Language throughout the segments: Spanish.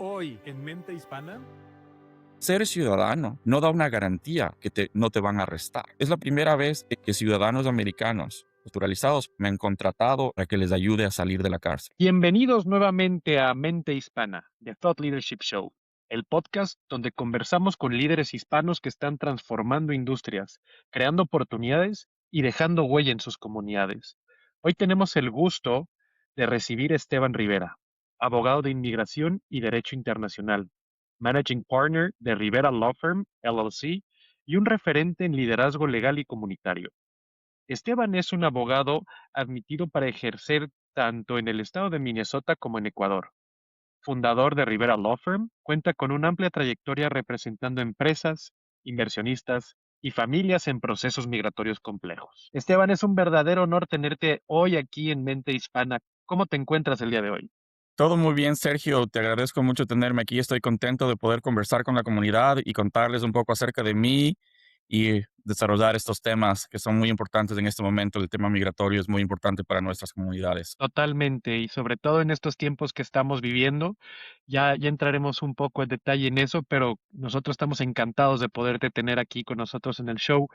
Hoy en Mente Hispana. Ser ciudadano no da una garantía que no te van a arrestar. Es la primera vez que ciudadanos americanos naturalizados me han contratado para que les ayude a salir de la cárcel. Bienvenidos nuevamente a Mente Hispana, The Thought Leadership Show, el podcast donde conversamos con líderes hispanos que están transformando industrias, creando oportunidades y dejando huella en sus comunidades. Hoy tenemos el gusto de recibir a Esteban Rivera, abogado de inmigración y derecho internacional, Managing Partner de Rivera Law Firm, LLC, y un referente en liderazgo legal y comunitario. Esteban es un abogado admitido para ejercer tanto en el estado de Minnesota como en Ecuador. Fundador de Rivera Law Firm, cuenta con una amplia trayectoria representando empresas, inversionistas y familias en procesos migratorios complejos. Esteban, es un verdadero honor tenerte hoy aquí en Mente Hispana. ¿Cómo te encuentras el día de hoy? Todo muy bien, Sergio. Te agradezco mucho tenerme aquí. Estoy contento de poder conversar con la comunidad y contarles un poco acerca de mí y desarrollar estos temas que son muy importantes en este momento. El tema migratorio es muy importante para nuestras comunidades. Totalmente, y sobre todo en estos tiempos que estamos viviendo, ya entraremos un poco en detalle en eso, pero nosotros estamos encantados de poderte tener aquí con nosotros en el show.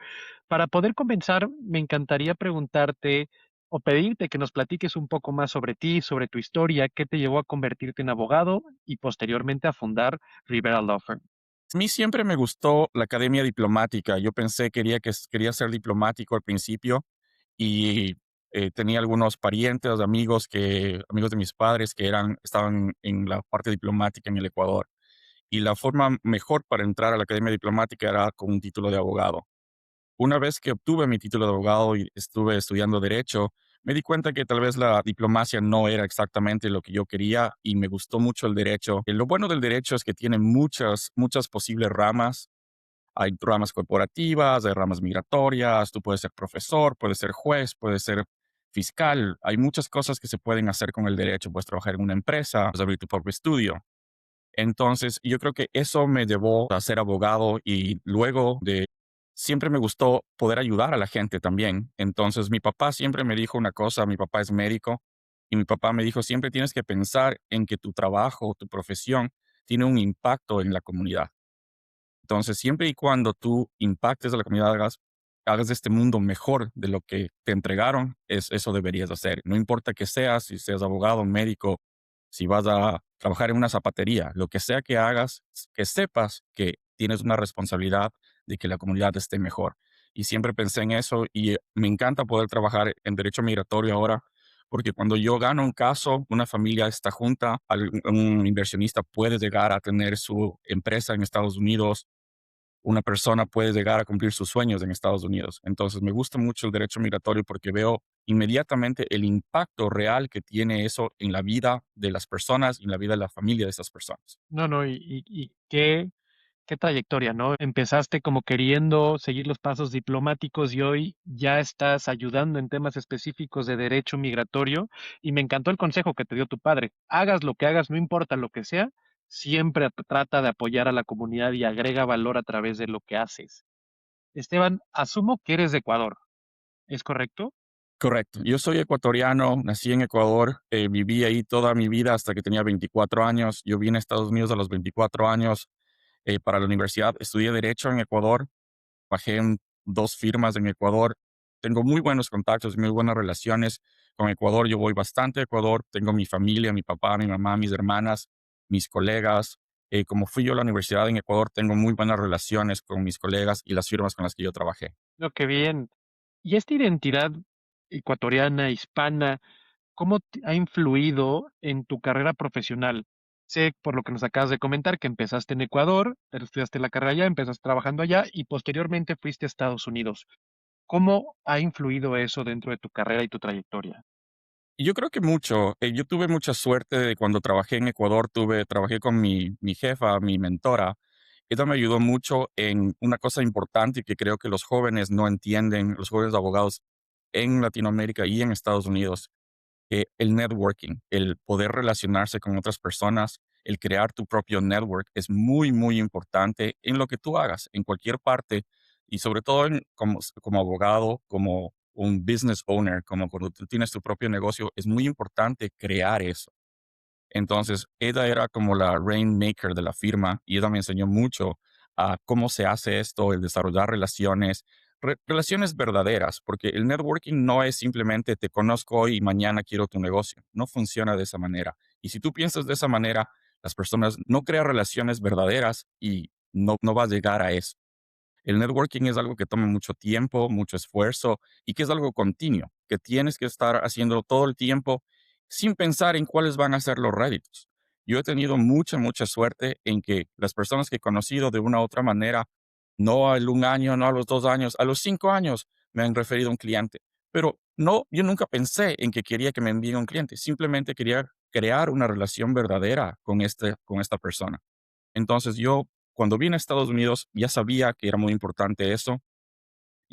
Para poder comenzar, me encantaría preguntarte o pedirte que nos platiques un poco más sobre ti, sobre tu historia, qué te llevó a convertirte en abogado y posteriormente a fundar Rivera Law Firm. A mí siempre me gustó la academia diplomática. Yo pensé quería ser diplomático al principio y tenía algunos parientes, amigos de mis padres que estaban en la parte diplomática en el Ecuador. Y la forma mejor para entrar a la academia diplomática era con un título de abogado. Una vez que obtuve mi título de abogado y estuve estudiando derecho, me di cuenta que tal vez la diplomacia no era exactamente lo que yo quería y me gustó mucho el derecho. Lo bueno del derecho es que tiene muchas posibles ramas. Hay ramas corporativas, hay ramas migratorias, tú puedes ser profesor, puedes ser juez, puedes ser fiscal. Hay muchas cosas que se pueden hacer con el derecho. Puedes trabajar en una empresa, puedes abrir tu propio estudio. Entonces, yo creo que eso me llevó a ser abogado y luego de siempre me gustó poder ayudar a la gente también. Entonces, mi papá siempre me dijo una cosa, mi papá es médico y mi papá me dijo, siempre tienes que pensar en que tu trabajo, tu profesión tiene un impacto en la comunidad. Entonces, siempre y cuando tú impactes a la comunidad, hagas de este mundo mejor de lo que te entregaron, eso deberías hacer. No importa que seas, si seas abogado, médico, si vas a trabajar en una zapatería, lo que sea que hagas, que sepas que tienes una responsabilidad de que la comunidad esté mejor. Y siempre pensé en eso y me encanta poder trabajar en derecho migratorio ahora, porque cuando yo gano un caso, una familia está junta, un inversionista puede llegar a tener su empresa en Estados Unidos, una persona puede llegar a cumplir sus sueños en Estados Unidos. Entonces, me gusta mucho el derecho migratorio porque veo inmediatamente el impacto real que tiene eso en la vida de las personas y en la vida de la familia de esas personas. No, no, y qué trayectoria, ¿no? Empezaste como queriendo seguir los pasos diplomáticos y hoy ya estás ayudando en temas específicos de derecho migratorio y me encantó el consejo que te dio tu padre. Hagas lo que hagas, no importa lo que sea, siempre trata de apoyar a la comunidad y agrega valor a través de lo que haces. Esteban, asumo que eres de Ecuador, ¿es correcto? Correcto. Yo soy ecuatoriano, nací en Ecuador, viví ahí toda mi vida hasta que tenía 24 años. Yo vine a Estados Unidos a los 24 años para la universidad. Estudié Derecho en Ecuador, trabajé en dos firmas en Ecuador. Tengo muy buenos contactos, muy buenas relaciones con Ecuador. Yo voy bastante a Ecuador. Tengo mi familia, mi papá, mi mamá, mis hermanas, mis colegas. Como fui yo a la universidad en Ecuador, tengo muy buenas relaciones con mis colegas y las firmas con las que yo trabajé. Lo que bien. ¿Y esta identidad ecuatoriana, hispana, cómo ha influido en tu carrera profesional? Sé, por lo que nos acabas de comentar, que empezaste en Ecuador, pero estudiaste la carrera allá, empezaste trabajando allá y posteriormente fuiste a Estados Unidos. ¿Cómo ha influido eso dentro de tu carrera y tu trayectoria? Y yo creo que mucho. Yo tuve mucha suerte de cuando trabajé en Ecuador, trabajé con mi jefa, mi mentora. Ella me ayudó mucho en una cosa importante que creo que los jóvenes no entienden, los jóvenes abogados en Latinoamérica y en Estados Unidos, el networking, el poder relacionarse con otras personas, el crear tu propio network es muy, muy importante en lo que tú hagas, en cualquier parte, y sobre todo como abogado, como un business owner, como cuando tú tienes tu propio negocio, es muy importante crear eso. Entonces, ella era como la rainmaker de la firma y ella me enseñó mucho a cómo se hace esto, el desarrollar relaciones, relaciones verdaderas, porque el networking no es simplemente te conozco hoy y mañana quiero tu negocio. No funciona de esa manera. Y si tú piensas de esa manera, las personas no crean relaciones verdaderas y no va a llegar a eso. El networking es algo que toma mucho tiempo, mucho esfuerzo y que es algo continuo, que tienes que estar haciendo todo el tiempo sin pensar en cuáles van a ser los réditos. Yo he tenido mucha suerte en que las personas que he conocido de una u otra manera, no al un año, no a los 2 años, a los 5 años me han referido a un cliente. Pero no, yo nunca pensé en que quería que me envíe un cliente, simplemente quería crear una relación verdadera con esta persona. Entonces yo, cuando vine a Estados Unidos, ya sabía que era muy importante eso.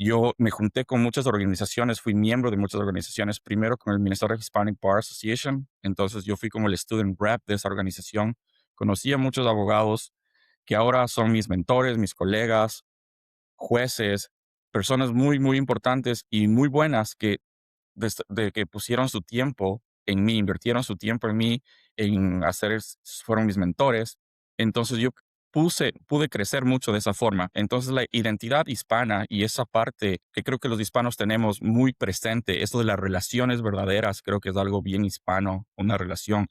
Yo me junté con muchas organizaciones, fui miembro de muchas organizaciones, primero con el Minnesota Hispanic Bar Association, entonces yo fui como el student rep de esa organización, conocí a muchos abogados que ahora son mis mentores, mis colegas, jueces, personas muy importantes y muy buenas que de que pusieron su tiempo en mí, invirtieron su tiempo en mí, en hacer, fueron mis mentores. Entonces yo pude crecer mucho de esa forma. Entonces la identidad hispana y esa parte que creo que los hispanos tenemos muy presente, esto de las relaciones verdaderas, creo que es algo bien hispano, una relación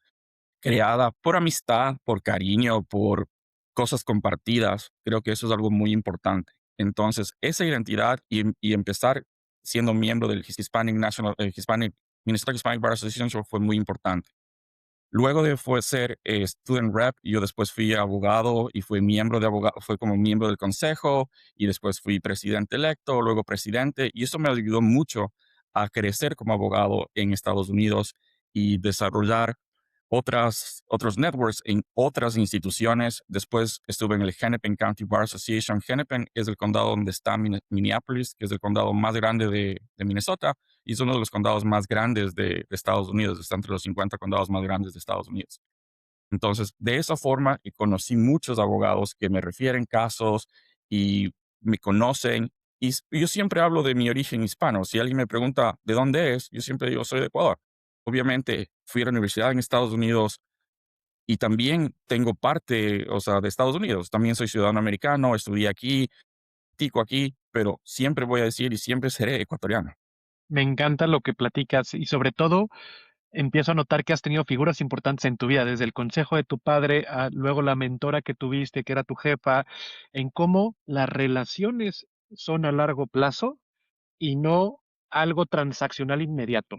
creada por amistad, por cariño, por cosas compartidas. Creo que eso es algo muy importante. Entonces, esa identidad y empezar siendo miembro del Hispanic National, Hispanic, Minnesota Hispanic Bar Association fue muy importante. Luego de fue ser student rep, yo después fui abogado y fui miembro de abogado, fue como miembro del consejo y después fui presidente electo, luego presidente y eso me ayudó mucho a crecer como abogado en Estados Unidos y desarrollar otros networks en otras instituciones. Después estuve en el Hennepin County Bar Association. Hennepin es el condado donde está Minneapolis, que es el condado más grande de Minnesota y es uno de los condados más grandes de Estados Unidos, está entre los 50 condados más grandes de Estados Unidos. Entonces, de esa forma, conocí muchos abogados que me refieren casos y me conocen. Y yo siempre hablo de mi origen hispano. Si alguien me pregunta de dónde es, yo siempre digo, soy de Ecuador. Obviamente, fui a la universidad en Estados Unidos y también tengo parte, o sea, de Estados Unidos. También soy ciudadano americano, estudié aquí, tico aquí, pero siempre voy a decir y siempre seré ecuatoriano. Me encanta lo que platicas y sobre todo empiezo a notar que has tenido figuras importantes en tu vida, desde el consejo de tu padre a luego la mentora que tuviste, que era tu jefa, en cómo las relaciones son a largo plazo y no algo transaccional inmediato.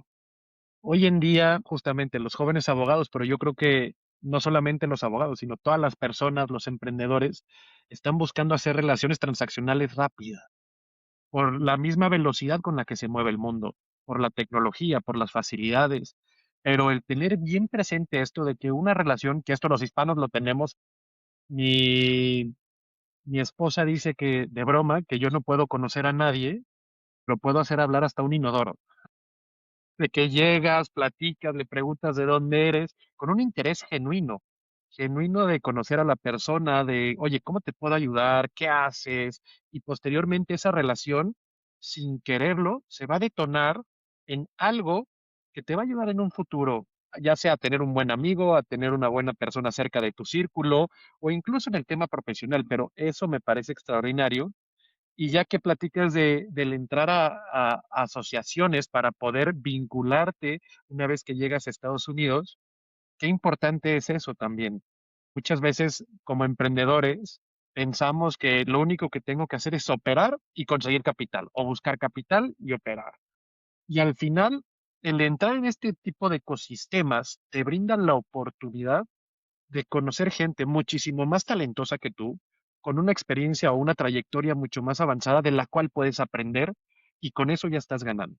Hoy en día, justamente los jóvenes abogados, pero yo creo que no solamente los abogados, sino todas las personas, los emprendedores, están buscando hacer relaciones transaccionales rápidas por la misma velocidad con la que se mueve el mundo, por la tecnología, por las facilidades. Pero el tener bien presente esto de que una relación, que esto los hispanos lo tenemos, mi, mi esposa dice que de broma, que yo no puedo conocer a nadie, lo puedo hacer hablar hasta un inodoro. De que llegas, platicas, le preguntas de dónde eres, con un interés genuino, genuino de conocer a la persona, de, oye, ¿cómo te puedo ayudar? ¿Qué haces? Y posteriormente esa relación, sin quererlo, se va a detonar en algo que te va a ayudar en un futuro, ya sea a tener un buen amigo, a tener una buena persona cerca de tu círculo, o incluso en el tema profesional, pero eso me parece extraordinario y ya que platicas del entrar a asociaciones para poder vincularte una vez que llegas a Estados Unidos, qué importante es eso también. Muchas veces como emprendedores pensamos que lo único que tengo que hacer es operar y conseguir capital o buscar capital y operar. Y al final, el entrar en este tipo de ecosistemas te brindan la oportunidad de conocer gente muchísimo más talentosa que tú, con una experiencia o una trayectoria mucho más avanzada de la cual puedes aprender y con eso ya estás ganando.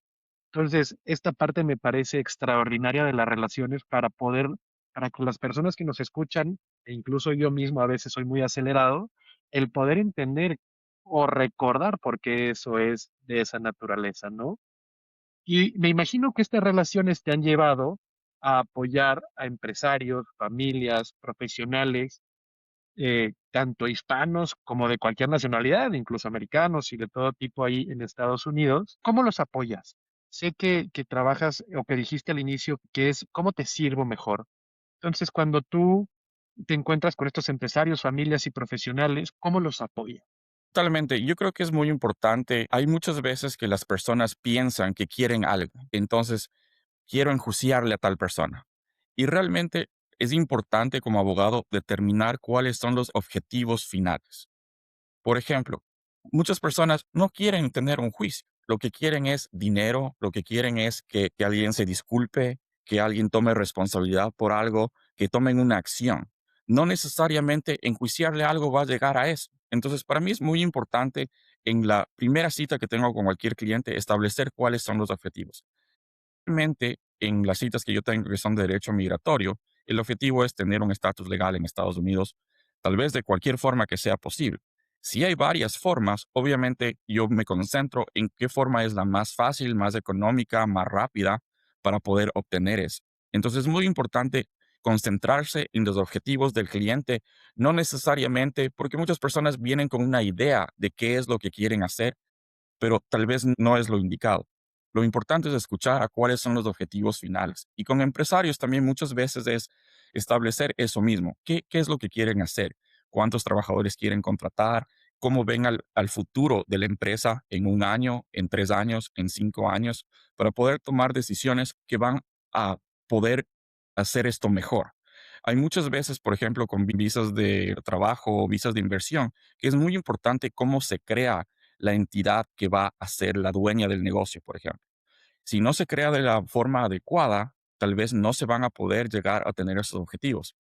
Entonces, esta parte me parece extraordinaria de las relaciones para que las personas que nos escuchan, e incluso yo mismo a veces soy muy acelerado, el poder entender o recordar por qué eso es de esa naturaleza, ¿no? Y me imagino que estas relaciones te han llevado a apoyar a empresarios, familias, profesionales, tanto hispanos como de cualquier nacionalidad, incluso americanos y de todo tipo ahí en Estados Unidos. ¿Cómo los apoyas? Sé que trabajas o que dijiste al inicio que es cómo te sirvo mejor, Entonces, cuando tú te encuentras con estos empresarios, familias y profesionales, ¿cómo los apoya? Totalmente, yo creo que es muy importante. Hay muchas veces que las personas piensan que quieren algo, entonces quiero enjuiciarle a tal persona. Y realmente es importante como abogado determinar cuáles son los objetivos finales. Por ejemplo, muchas personas no quieren tener un juicio. Lo que quieren es dinero, lo que quieren es que alguien se disculpe, que alguien tome responsabilidad por algo, que tomen una acción. No necesariamente enjuiciarle algo va a llegar a eso. Entonces, para mí es muy importante en la primera cita que tengo con cualquier cliente establecer cuáles son los objetivos. Realmente, en las citas que yo tengo que son de derecho migratorio, el objetivo es tener un estatus legal en Estados Unidos, tal vez de cualquier forma que sea posible. Si hay varias formas, obviamente yo me concentro en qué forma es la más fácil, más económica, más rápida para poder obtener eso. Entonces es muy importante concentrarse en los objetivos del cliente, no necesariamente porque muchas personas vienen con una idea de qué es lo que quieren hacer, pero tal vez no es lo indicado. Lo importante es escuchar a cuáles son los objetivos finales. Y con empresarios también muchas veces es establecer eso mismo. ¿Qué es lo que quieren hacer? ¿Cuántos trabajadores quieren contratar? ¿Cómo ven al futuro de la empresa en un año, en 3 años, en 5 años? Para poder tomar decisiones que van a poder hacer esto mejor. Hay muchas veces, por ejemplo, con visas de trabajo o visas de inversión, que es muy importante cómo se crea la entidad que va a ser la dueña del negocio, por ejemplo. Si no se crea de la forma adecuada, tal vez no se van a poder llegar a tener esos objetivos.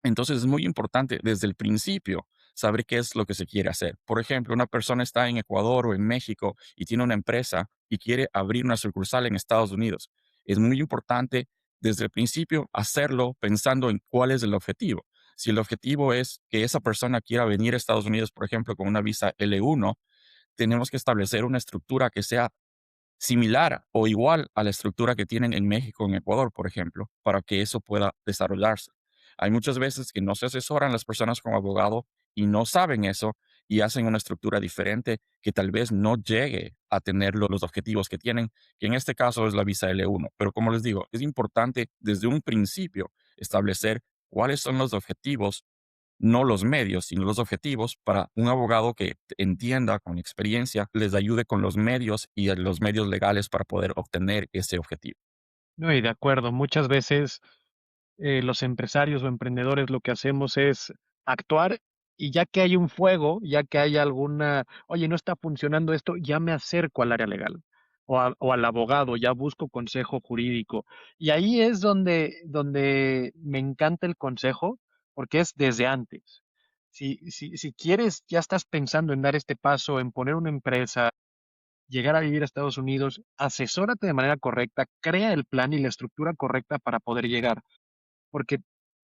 Entonces es muy importante desde el principio saber qué es lo que se quiere hacer. Por ejemplo, una persona está en Ecuador o en México y tiene una empresa y quiere abrir una sucursal en Estados Unidos. Es muy importante desde el principio hacerlo pensando en cuál es el objetivo. Si el objetivo es que esa persona quiera venir a Estados Unidos, por ejemplo, con una visa L1, tenemos que establecer una estructura que sea similar o igual a la estructura que tienen en México, en Ecuador, por ejemplo, para que eso pueda desarrollarse. Hay muchas veces que no se asesoran las personas como abogado y no saben eso y hacen una estructura diferente que tal vez no llegue a tener los objetivos que tienen, que en este caso es la visa L1. Pero como les digo, es importante desde un principio establecer cuáles son los objetivos, no los medios, sino los objetivos, para un abogado que entienda con experiencia, les ayude con los medios y los medios legales para poder obtener ese objetivo. No, y de acuerdo, muchas veces los empresarios o emprendedores lo que hacemos es actuar y ya que hay un fuego, ya que hay alguna, oye, no está funcionando esto, ya me acerco al área legal o al abogado, ya busco consejo jurídico. Y ahí es donde me encanta el consejo, porque es desde antes. Si quieres, ya estás pensando en dar este paso, en poner una empresa, llegar a vivir a Estados Unidos, asesórate de manera correcta, crea el plan y la estructura correcta para poder llegar. Porque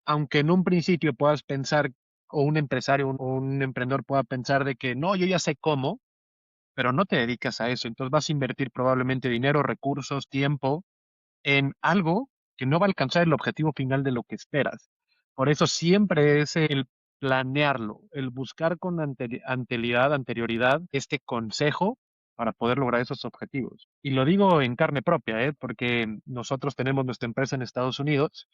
aunque en un principio puedas pensar, o un empresario o un emprendedor pueda pensar de que no, yo ya sé cómo, pero no te dedicas a eso. Entonces vas a invertir probablemente dinero, recursos, tiempo en algo que no va a alcanzar el objetivo final de lo que esperas. Por eso siempre es el planearlo, el buscar con anterioridad este consejo para poder lograr esos objetivos. Y lo digo en carne propia, ¿eh? Porque nosotros tenemos nuestra empresa en Estados Unidos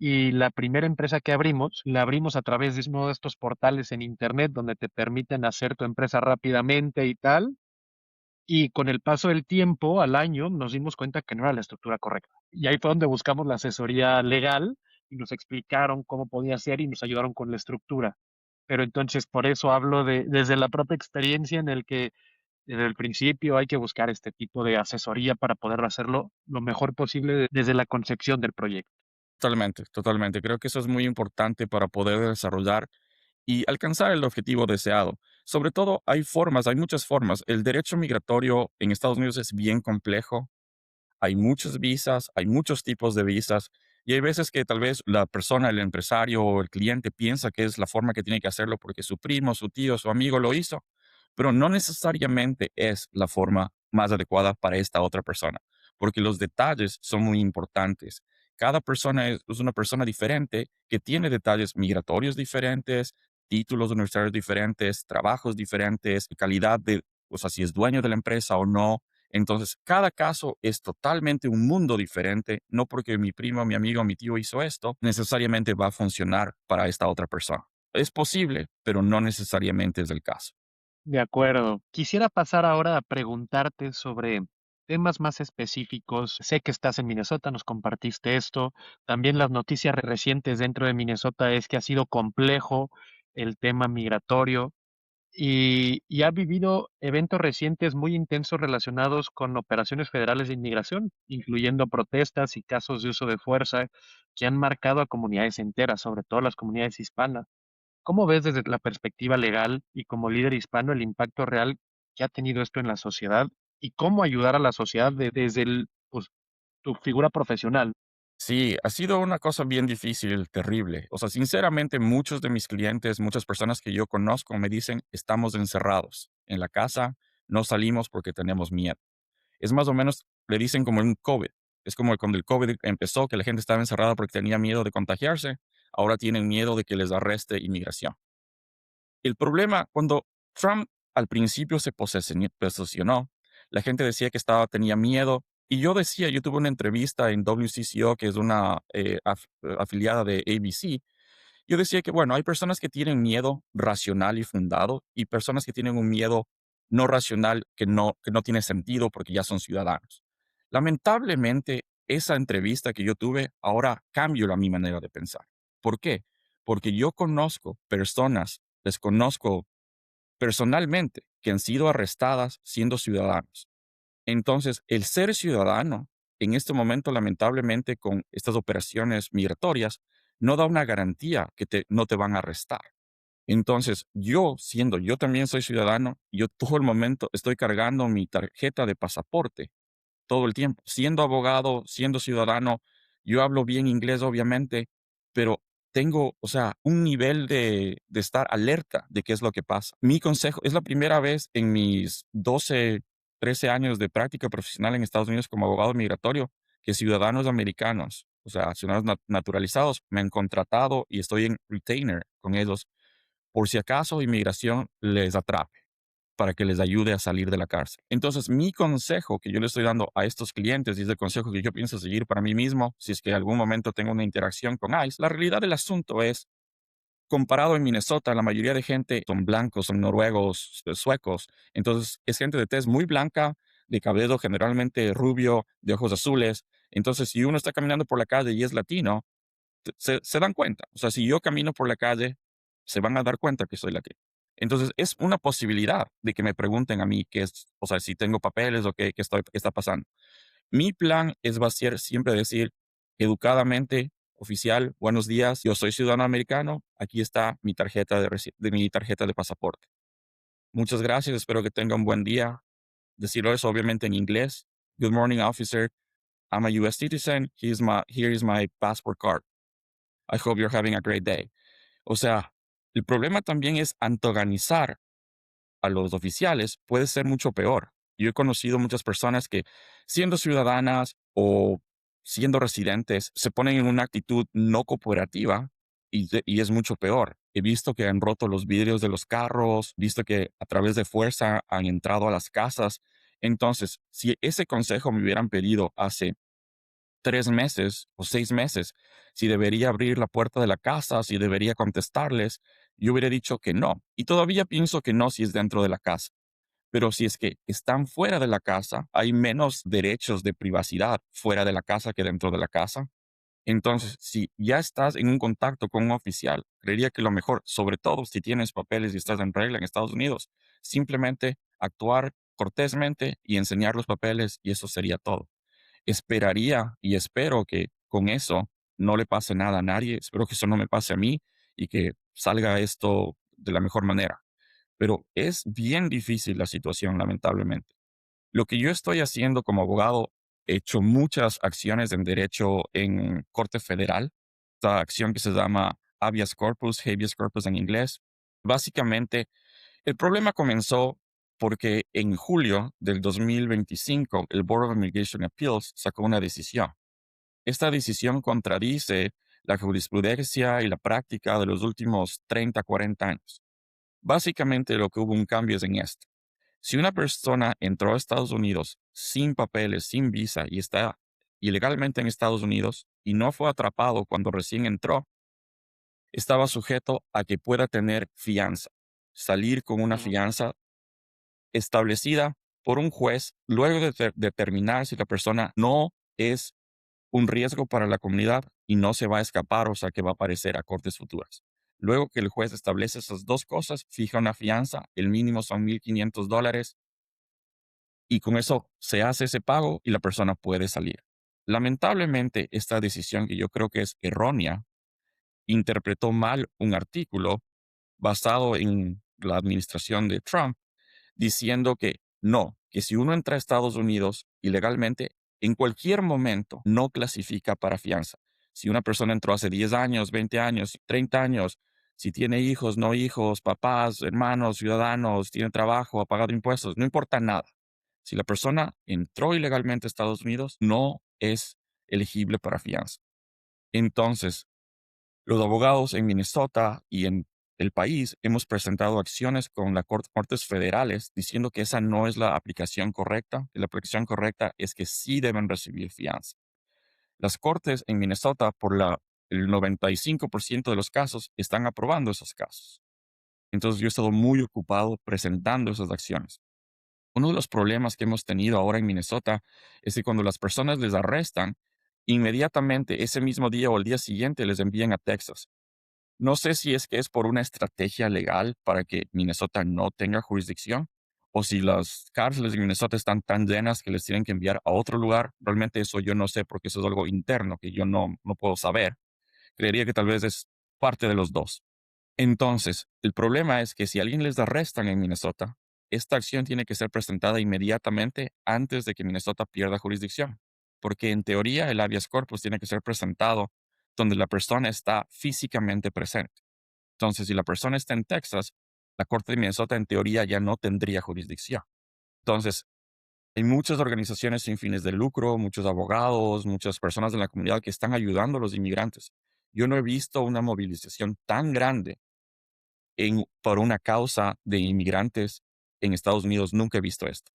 y la primera empresa que abrimos, la abrimos a través de uno de estos portales en internet donde te permiten hacer tu empresa rápidamente y tal. Y con el paso del tiempo, al año, nos dimos cuenta que no era la estructura correcta. Y ahí fue donde buscamos la asesoría legal y nos explicaron cómo podía ser y nos ayudaron con la estructura. Pero entonces por eso hablo de desde la propia experiencia en el que desde el principio hay que buscar este tipo de asesoría para poder hacerlo lo mejor posible desde la concepción del proyecto. Totalmente, totalmente. Creo que eso es muy importante para poder desarrollar y alcanzar el objetivo deseado. Sobre todo, hay formas, hay muchas formas. El derecho migratorio en Estados Unidos es bien complejo. Hay muchas visas, hay muchos tipos de visas y hay veces que tal vez la persona, el empresario o el cliente piensa que es la forma que tiene que hacerlo porque su primo, su tío, su amigo lo hizo, pero no necesariamente es la forma más adecuada para esta otra persona, porque los detalles son muy importantes. Cada persona es una persona diferente que tiene detalles migratorios diferentes, títulos universitarios diferentes, trabajos diferentes, calidad de, o sea, si es dueño de la empresa o no, Entonces, cada caso es totalmente un mundo diferente. No porque mi primo, mi amigo, mi tío hizo esto, necesariamente va a funcionar para esta otra persona. Es posible, pero no necesariamente es el caso. De acuerdo. Quisiera pasar ahora a preguntarte sobre temas más específicos. Sé que estás en Minnesota, nos compartiste esto. También las noticias recientes dentro de Minnesota es que ha sido complejo el tema migratorio y ha vivido eventos recientes muy intensos relacionados con operaciones federales de inmigración, incluyendo protestas y casos de uso de fuerza que han marcado a comunidades enteras, sobre todo las comunidades hispanas. ¿Cómo ves desde la perspectiva legal y como líder hispano el impacto real que ha tenido esto en la sociedad y cómo ayudar a la sociedad desde pues, tu figura profesional? Sí, ha sido una cosa bien difícil, terrible. O sea, sinceramente, muchos de mis clientes, muchas personas que yo conozco me dicen, estamos encerrados en la casa, no salimos porque tenemos miedo. Es más o menos, le dicen como un COVID. Es como cuando el COVID empezó, que la gente estaba encerrada porque tenía miedo de contagiarse. Ahora tienen miedo de que les arreste inmigración. El problema, cuando Trump al principio se posesionó, la gente decía que tenía miedo. Y yo decía, yo tuve una entrevista en WCCO, que es una afiliada de ABC. Yo decía que, bueno, hay personas que tienen miedo racional y fundado y personas que tienen un miedo no racional que no tiene sentido porque ya son ciudadanos. Lamentablemente, esa entrevista que yo tuve, ahora cambio mi manera de pensar. ¿Por qué? Porque yo conozco personas, les conozco personalmente, que han sido arrestadas siendo ciudadanos. Entonces, el ser ciudadano, en este momento, lamentablemente, con estas operaciones migratorias, no da una garantía que no te van a arrestar. Entonces, yo también soy ciudadano, yo todo el momento estoy cargando mi tarjeta de pasaporte todo el tiempo. Siendo abogado, siendo ciudadano, yo hablo bien inglés, obviamente, pero tengo, o sea, un nivel de estar alerta de qué es lo que pasa. Mi consejo, es la primera vez en mis 12, 13 años de práctica profesional en Estados Unidos como abogado migratorio que ciudadanos americanos, o sea, ciudadanos naturalizados, me han contratado y estoy en retainer con ellos por si acaso inmigración les atrape para que les ayude a salir de la cárcel. Entonces, mi consejo que yo le estoy dando a estos clientes y es el consejo que yo pienso seguir para mí mismo, si es que en algún momento tengo una interacción con ICE, la realidad del asunto es, comparado en Minnesota, la mayoría de gente son blancos, son noruegos, suecos, entonces es gente de tez muy blanca, de cabello generalmente rubio, de ojos azules. Entonces, si uno está caminando por la calle y es latino, se dan cuenta. O sea, si yo camino por la calle, se van a dar cuenta que soy latino. Entonces, es una posibilidad de que me pregunten a mí qué es, o sea, si tengo papeles o qué está pasando. Mi plan va a ser siempre decir educadamente, oficial, buenos días, yo soy ciudadano americano, aquí está mi tarjeta mi tarjeta de pasaporte. Muchas gracias, espero que tenga un buen día. Decirlo eso obviamente en inglés. Good morning, officer. I'm a US citizen. Here is my passport card. I hope you're having a great day. O sea, el problema también es antagonizar a los oficiales puede ser mucho peor. Yo he conocido muchas personas que, siendo ciudadanas o siendo residentes, se ponen en una actitud no cooperativa y es mucho peor. He visto que han roto los vidrios de los carros, visto que a través de fuerza han entrado a las casas. Entonces, si ese consejo me hubieran pedido hace 3 meses o 6 meses, si debería abrir la puerta de la casa, si debería contestarles, yo hubiera dicho que no. Y todavía pienso que no si es dentro de la casa. Pero si es que están fuera de la casa, hay menos derechos de privacidad fuera de la casa que dentro de la casa. Entonces, si ya estás en un contacto con un oficial, creería que lo mejor, sobre todo si tienes papeles y estás en regla en Estados Unidos, simplemente actuar cortésmente y enseñar los papeles y eso sería todo. Esperaría y espero que con eso no le pase nada a nadie. Espero que eso no me pase a mí y que salga esto de la mejor manera. Pero es bien difícil la situación, lamentablemente. Lo que yo estoy haciendo como abogado, he hecho muchas acciones en derecho en Corte Federal, esta acción que se llama habeas corpus en inglés. Básicamente, el problema comenzó porque en julio del 2025 el Board of Immigration Appeals sacó una decisión. Esta decisión contradice la jurisprudencia y la práctica de los últimos 30, 40 años. Básicamente lo que hubo un cambio es en esto. Si una persona entró a Estados Unidos sin papeles, sin visa y está ilegalmente en Estados Unidos y no fue atrapado cuando recién entró, estaba sujeto a que pueda tener fianza, salir con una Ujú. fianza establecida por un juez luego de determinar si la persona no es un riesgo para la comunidad y no se va a escapar, o sea que va a aparecer a cortes futuras. Luego que el juez establece esas dos cosas, fija una fianza, el mínimo son $1,500 y con eso se hace ese pago y la persona puede salir. Lamentablemente, esta decisión, que yo creo que es errónea, interpretó mal un artículo basado en la administración de Trump, diciendo que no, que si uno entra a Estados Unidos ilegalmente, en cualquier momento no clasifica para fianza. Si una persona entró hace 10 años, 20 años, 30 años, si tiene hijos, no hijos, papás, hermanos, ciudadanos, tiene trabajo, ha pagado impuestos, no importa nada. Si la persona entró ilegalmente a Estados Unidos, no es elegible para fianza. Entonces, los abogados en Minnesota y en el país hemos presentado acciones con las cortes federales diciendo que esa no es la aplicación correcta, que la aplicación correcta es que sí deben recibir fianza. Las cortes en Minnesota, el 95% de los casos, están aprobando esos casos. Entonces yo he estado muy ocupado presentando esas acciones. Uno de los problemas que hemos tenido ahora en Minnesota es que cuando las personas les arrestan, inmediatamente ese mismo día o el día siguiente les envían a Texas. No sé si es que es por una estrategia legal para que Minnesota no tenga jurisdicción o si las cárceles de Minnesota están tan llenas que les tienen que enviar a otro lugar. Realmente eso yo no sé porque eso es algo interno que yo no puedo saber. Creería que tal vez es parte de los dos. Entonces, el problema es que si alguien les arrestan en Minnesota, esta acción tiene que ser presentada inmediatamente antes de que Minnesota pierda jurisdicción, porque en teoría el habeas corpus tiene que ser presentado donde la persona está físicamente presente. Entonces, si la persona está en Texas, la Corte de Minnesota en teoría ya no tendría jurisdicción. Entonces, hay muchas organizaciones sin fines de lucro, muchos abogados, muchas personas de la comunidad que están ayudando a los inmigrantes. Yo no he visto una movilización tan grande por una causa de inmigrantes en Estados Unidos. Nunca he visto esto.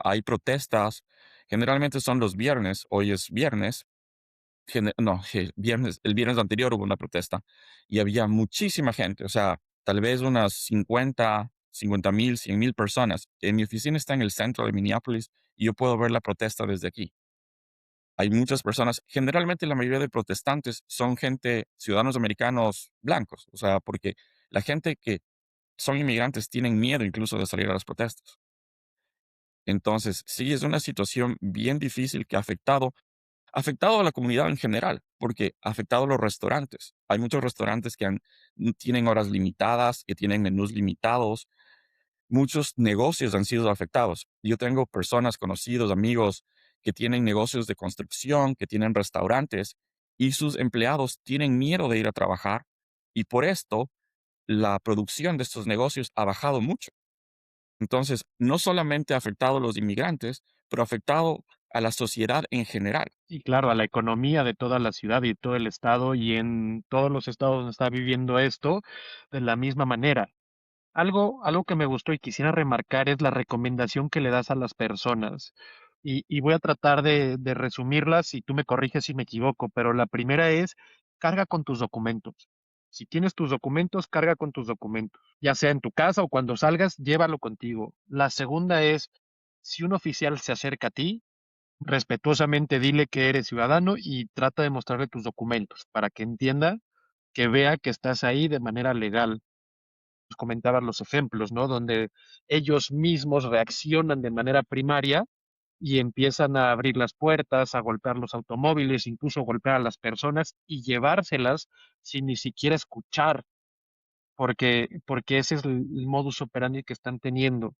Hay protestas, generalmente son los viernes, hoy es viernes, no, el viernes anterior hubo una protesta y había muchísima gente, o sea, tal vez unas 50,000, 100,000 personas. Mi oficina está en el centro de Minneapolis y yo puedo ver la protesta desde aquí. Hay muchas personas, generalmente la mayoría de protestantes son gente, ciudadanos americanos blancos, o sea, porque la gente que son inmigrantes tienen miedo incluso de salir a las protestas. Entonces, sí, es una situación bien difícil que ha afectado a la comunidad en general, porque ha afectado a los restaurantes. Hay muchos restaurantes que tienen horas limitadas, que tienen menús limitados. Muchos negocios han sido afectados. Yo tengo personas, conocidos, amigos que tienen negocios de construcción, que tienen restaurantes y sus empleados tienen miedo de ir a trabajar y por esto la producción de estos negocios ha bajado mucho. Entonces, no solamente ha afectado a los inmigrantes, pero ha afectado a la sociedad en general. Y claro, a la economía de toda la ciudad y todo el estado y en todos los estados donde está viviendo esto de la misma manera. Algo que me gustó y quisiera remarcar es la recomendación que le das a las personas. Y voy a tratar de resumirlas y tú me corriges si me equivoco, pero la primera es, carga con tus documentos. Si tienes tus documentos, carga con tus documentos. Ya sea en tu casa o cuando salgas, llévalo contigo. La segunda es, si un oficial se acerca a ti, respetuosamente dile que eres ciudadano y trata de mostrarle tus documentos para que entienda, que vea que estás ahí de manera legal. Comentabas los ejemplos, ¿no? Donde ellos mismos reaccionan de manera primaria y empiezan a abrir las puertas, a golpear los automóviles, incluso golpear a las personas y llevárselas sin ni siquiera escuchar, porque ese es el modus operandi que están teniendo.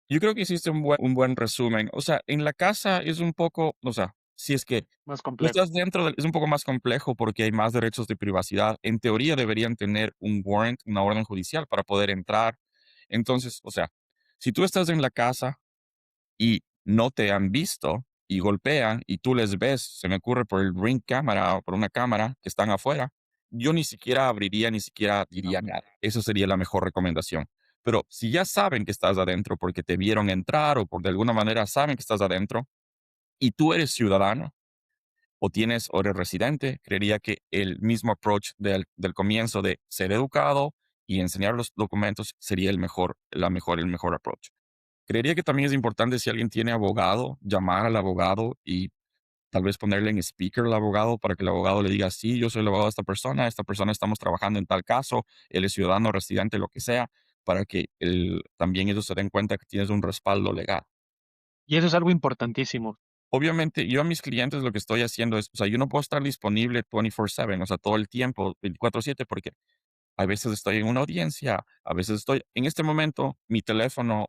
Yo creo que hiciste un buen resumen. O sea, en la casa es un poco, o sea, si es que Más tú complejo. estás es un poco más complejo porque hay más derechos de privacidad. En teoría deberían tener un warrant, una orden judicial para poder entrar. Entonces, o sea, si tú estás en la casa y no te han visto y golpean y tú les ves, se me ocurre por el Ring cámara o por una cámara que están afuera, yo ni siquiera abriría, ni siquiera No. diría nada. Eso sería la mejor recomendación. Pero si ya saben que estás adentro porque te vieron entrar o por de alguna manera saben que estás adentro y tú eres ciudadano o eres residente, creería que el mismo approach del comienzo de ser educado y enseñar los documentos sería el mejor approach. Creería que también es importante si alguien tiene abogado, llamar al abogado y tal vez ponerle en speaker al abogado para que el abogado le diga, sí, yo soy el abogado de esta persona estamos trabajando en tal caso, él es ciudadano, residente, lo que sea, para que también ellos se den cuenta que tienes un respaldo legal. Y eso es algo importantísimo. Obviamente, yo a mis clientes lo que estoy haciendo es, o sea, yo no puedo estar disponible 24/7, o sea, todo el tiempo, 24/7, porque a veces estoy en una audiencia, a veces estoy, en este momento, mi teléfono,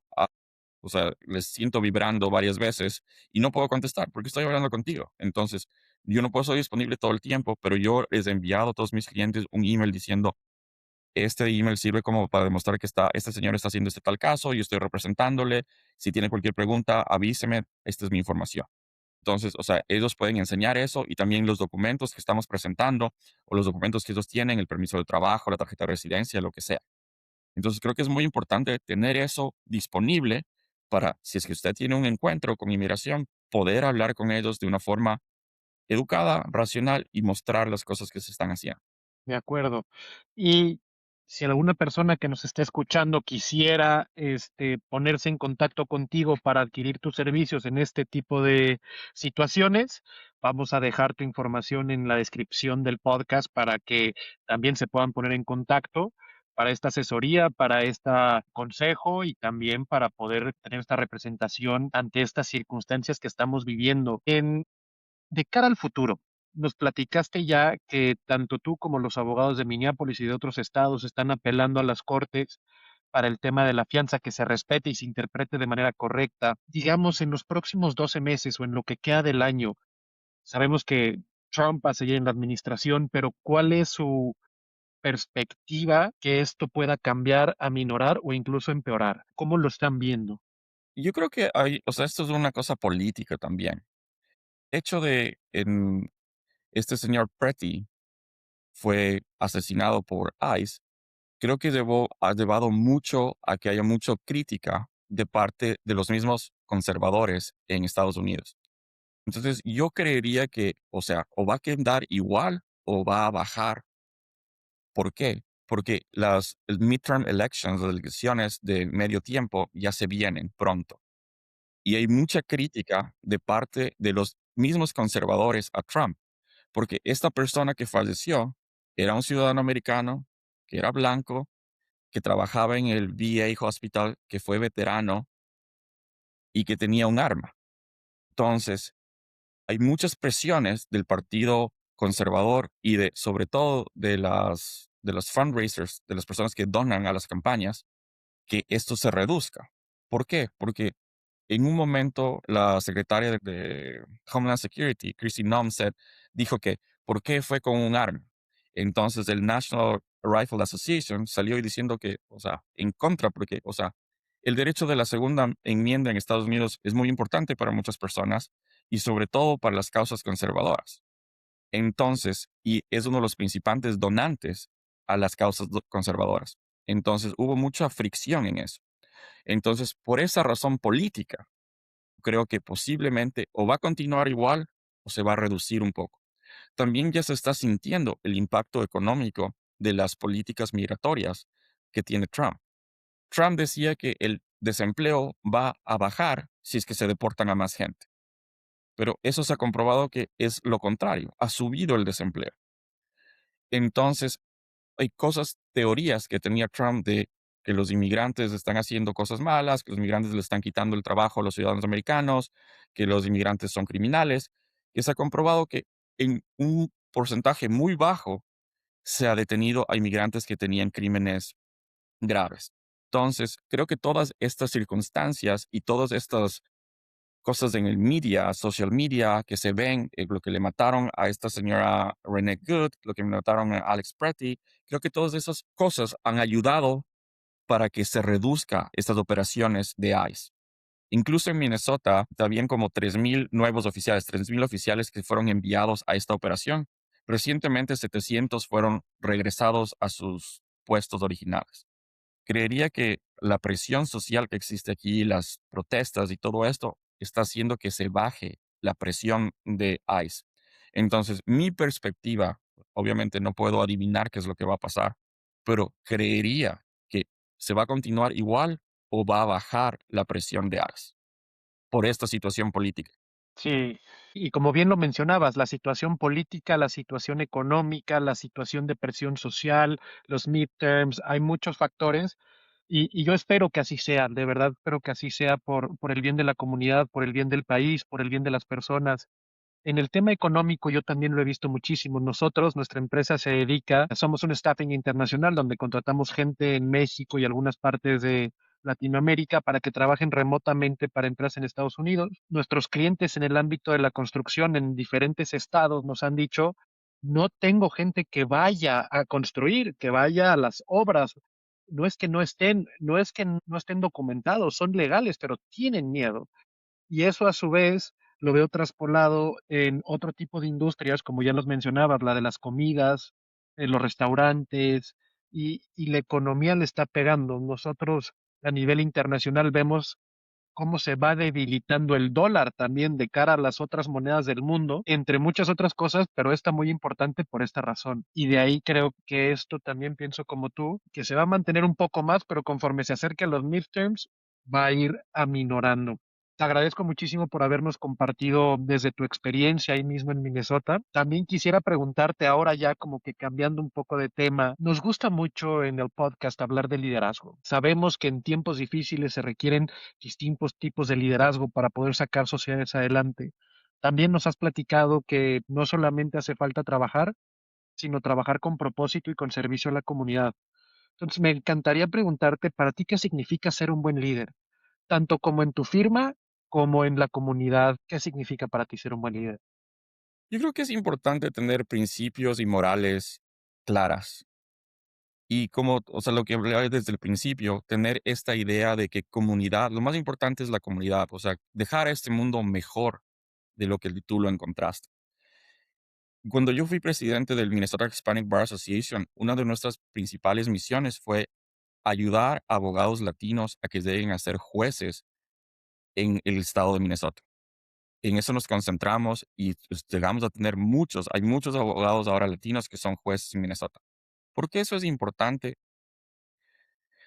o sea, les siento vibrando varias veces y no puedo contestar porque estoy hablando contigo. Entonces, yo no puedo estar disponible todo el tiempo, pero yo les he enviado a todos mis clientes un email diciendo, este email sirve como para demostrar que este señor está haciendo este tal caso, yo estoy representándole, si tiene cualquier pregunta, avíseme, esta es mi información. Entonces, o sea, ellos pueden enseñar eso y también los documentos que estamos presentando o los documentos que ellos tienen, el permiso de trabajo, la tarjeta de residencia, lo que sea. Entonces, creo que es muy importante tener eso disponible para, si es que usted tiene un encuentro con inmigración, poder hablar con ellos de una forma educada, racional y mostrar las cosas que se están haciendo. De acuerdo. Y si alguna persona que nos esté escuchando quisiera, ponerse en contacto contigo para adquirir tus servicios en este tipo de situaciones, vamos a dejar tu información en la descripción del podcast para que también se puedan poner en contacto para esta asesoría, para este consejo y también para poder tener esta representación ante estas circunstancias que estamos viviendo. De cara al futuro, nos platicaste ya que tanto tú como los abogados de Minneapolis y de otros estados están apelando a las cortes para el tema de la fianza, que se respete y se interprete de manera correcta. Digamos, en los próximos 12 meses o en lo que queda del año, sabemos que Trump va a seguir en la administración, pero ¿cuál es su perspectiva que esto pueda cambiar, aminorar o incluso empeorar? ¿Cómo lo están viendo? Yo creo que o sea, esto es una cosa política también. Hecho de este señor Pretty fue asesinado por ICE, creo que ha llevado mucho a que haya mucha crítica de parte de los mismos conservadores en Estados Unidos. Entonces, yo creería que, o sea, o va a quedar igual o va a bajar. ¿Por qué? Porque las midterm elections, las elecciones de medio tiempo, ya se vienen pronto. Y hay mucha crítica de parte de los mismos conservadores a Trump, porque esta persona que falleció era un ciudadano americano, que era blanco, que trabajaba en el VA Hospital, que fue veterano y que tenía un arma. Entonces, hay muchas presiones del partido conservador y sobre todo de los fundraisers, de las personas que donan a las campañas, que esto se reduzca. ¿Por qué? Porque en un momento la secretaria de Homeland Security, Kristi Noem, dijo que ¿por qué fue con un arma? Entonces el National Rifle Association salió y diciendo que, o sea, en contra, porque, o sea, el derecho de la segunda enmienda en Estados Unidos es muy importante para muchas personas y sobre todo para las causas conservadoras. Entonces, y es uno de los principales donantes a las causas conservadoras. Entonces, hubo mucha fricción en eso. Entonces, por esa razón política, creo que posiblemente o va a continuar igual o se va a reducir un poco. También ya se está sintiendo el impacto económico de las políticas migratorias que tiene Trump. Trump decía que el desempleo va a bajar si es que se deportan a más gente, pero eso se ha comprobado que es lo contrario, ha subido el desempleo. Entonces, hay teorías que tenía Trump de que los inmigrantes están haciendo cosas malas, que los inmigrantes le están quitando el trabajo a los ciudadanos americanos, que los inmigrantes son criminales, que se ha comprobado que en un porcentaje muy bajo se ha detenido a inmigrantes que tenían crímenes graves. Entonces, creo que todas estas circunstancias y todas estas cosas en el media, social media, que se ven, lo que le mataron a esta señora Renee Good, lo que le mataron a Alex Pretty, creo que todas esas cosas han ayudado para que se reduzca estas operaciones de ICE. Incluso en Minnesota, habían como 3,000 nuevos oficiales, 3,000 oficiales que fueron enviados a esta operación. Recientemente, 700 fueron regresados a sus puestos originales. Creería que la presión social que existe aquí, las protestas y todo esto, está haciendo que se baje la presión de ICE. Entonces, mi perspectiva, obviamente no puedo adivinar qué es lo que va a pasar, pero creería que se va a continuar igual o va a bajar la presión de ICE por esta situación política. Sí, y como bien lo mencionabas, la situación política, la situación económica, la situación de presión social, los midterms, hay muchos factores y yo espero que así sea, de verdad espero que así sea por el bien de la comunidad, por el bien del país, por el bien de las personas. En el tema económico yo también lo he visto muchísimo. Nosotros, nuestra empresa se dedica, somos un staffing internacional donde contratamos gente en México y algunas partes de Latinoamérica para que trabajen remotamente para empresas en Estados Unidos. Nuestros clientes en el ámbito de la construcción en diferentes estados nos han dicho, no tengo gente que vaya a construir, que vaya a las obras. No es que no estén documentados, son legales, pero tienen miedo. Y eso a su vez lo veo traspolado en otro tipo de industrias, como ya los mencionabas, la de las comidas, los restaurantes, y la economía le está pegando. Nosotros a nivel internacional vemos cómo se va debilitando el dólar también de cara a las otras monedas del mundo, entre muchas otras cosas, pero está muy importante por esta razón. Y de ahí creo que esto también pienso como tú, que se va a mantener un poco más, pero conforme se acerque a los midterms, va a ir aminorando. Te agradezco muchísimo por habernos compartido desde tu experiencia ahí mismo en Minnesota. También quisiera preguntarte ahora ya como que cambiando un poco de tema, nos gusta mucho en el podcast hablar de liderazgo. Sabemos que en tiempos difíciles se requieren distintos tipos de liderazgo para poder sacar sociedades adelante. También nos has platicado que no solamente hace falta trabajar, sino trabajar con propósito y con servicio a la comunidad. Entonces, me encantaría preguntarte, para ti, ¿qué significa ser un buen líder? Tanto como en tu firma como en la comunidad, ¿qué significa para ti ser un buen líder? Yo creo que es importante tener principios y morales claras. Y como, o sea, lo que hablaba desde el principio, tener esta idea de que comunidad, lo más importante es la comunidad, o sea, dejar a este mundo mejor de lo que tú lo encontraste. Cuando yo fui presidente del Minnesota Hispanic Bar Association, una de nuestras principales misiones fue ayudar a abogados latinos a que lleguen a ser jueces en el estado de Minnesota. En eso nos concentramos y pues, llegamos a tener hay muchos abogados ahora latinos que son jueces en Minnesota. ¿Por qué eso es importante?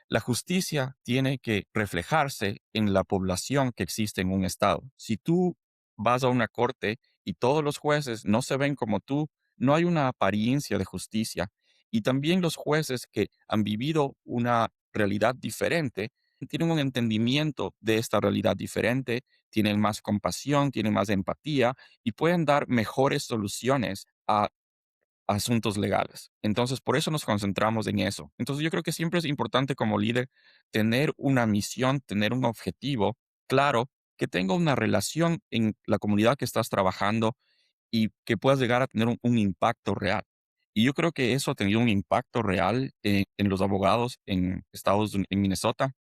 La justicia tiene que reflejarse en la población que existe en un estado. Si tú vas a una corte y todos los jueces no se ven como tú, no hay una apariencia de justicia. Y también los jueces que han vivido una realidad diferente tienen un entendimiento de esta realidad diferente, tienen más compasión, tienen más empatía y pueden dar mejores soluciones a asuntos legales. Entonces, por eso nos concentramos en eso. Entonces, yo creo que siempre es importante como líder tener una misión, tener un objetivo claro, que tenga una relación en la comunidad que estás trabajando y que puedas llegar a tener un impacto real. Y yo creo que eso ha tenido un impacto real en los abogados en en Minnesota,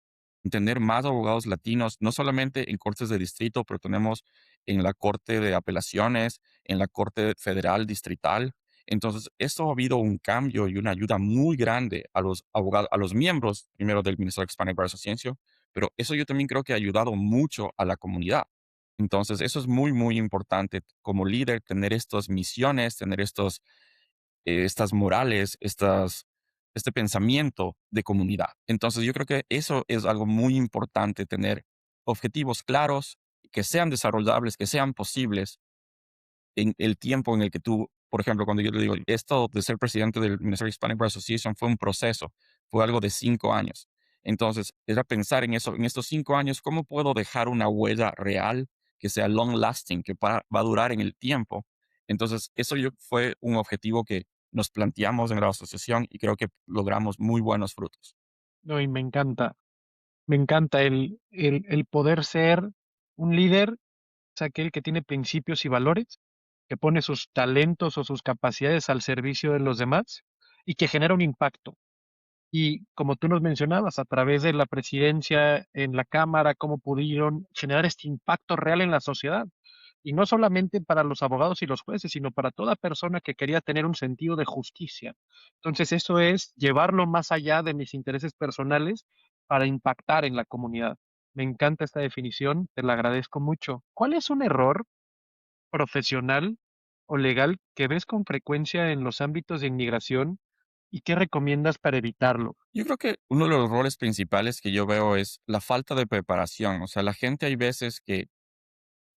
en tener más abogados latinos, no solamente en cortes de distrito, pero tenemos en la Corte de Apelaciones, en la Corte Federal Distrital. Entonces, esto ha habido un cambio y una ayuda muy grande a los abogados, a los miembros, primero del Minnesota Hispanic Bar Association, pero eso yo también creo que ha ayudado mucho a la comunidad. Entonces, eso es muy, muy importante como líder, tener estas misiones, tener estas morales, este pensamiento de comunidad. Entonces, yo creo que eso es algo muy importante, tener objetivos claros, que sean desarrollables, que sean posibles en el tiempo en el que tú, por ejemplo, cuando yo le digo, esto de ser presidente del Minnesota Hispanic Bar Association fue un proceso, fue algo de 5 años. Entonces, era pensar en eso, en estos 5 años, ¿cómo puedo dejar una huella real que sea long lasting, que va a durar en el tiempo? Entonces, eso fue un objetivo que nos planteamos en la asociación y creo que logramos muy buenos frutos. No, y me encanta el poder ser un líder, es aquel que tiene principios y valores, que pone sus talentos o sus capacidades al servicio de los demás y que genera un impacto. Y como tú nos mencionabas, a través de la presidencia en la Cámara, cómo pudieron generar este impacto real en la sociedad. Y no solamente para los abogados y los jueces, sino para toda persona que quería tener un sentido de justicia. Entonces, eso es llevarlo más allá de mis intereses personales para impactar en la comunidad. Me encanta esta definición, te la agradezco mucho. ¿Cuál es un error profesional o legal que ves con frecuencia en los ámbitos de inmigración y qué recomiendas para evitarlo? Yo creo que uno de los errores principales que yo veo es la falta de preparación. O sea, la gente hay veces que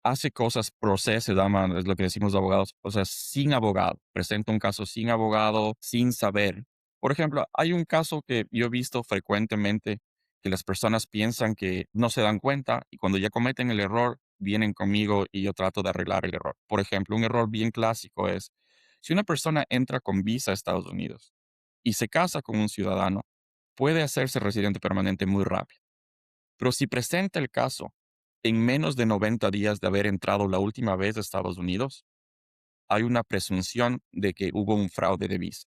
hace cosas proceso, se llama, es lo que decimos los abogados, o sea, sin abogado, presenta un caso sin abogado, sin saber. Por ejemplo, hay un caso que yo he visto frecuentemente que las personas piensan que no se dan cuenta y cuando ya cometen el error, vienen conmigo y yo trato de arreglar el error. Por ejemplo, un error bien clásico es, si una persona entra con visa a Estados Unidos y se casa con un ciudadano, puede hacerse residente permanente muy rápido. Pero si presenta el caso en menos de 90 días de haber entrado la última vez a Estados Unidos, hay una presunción de que hubo un fraude de visa.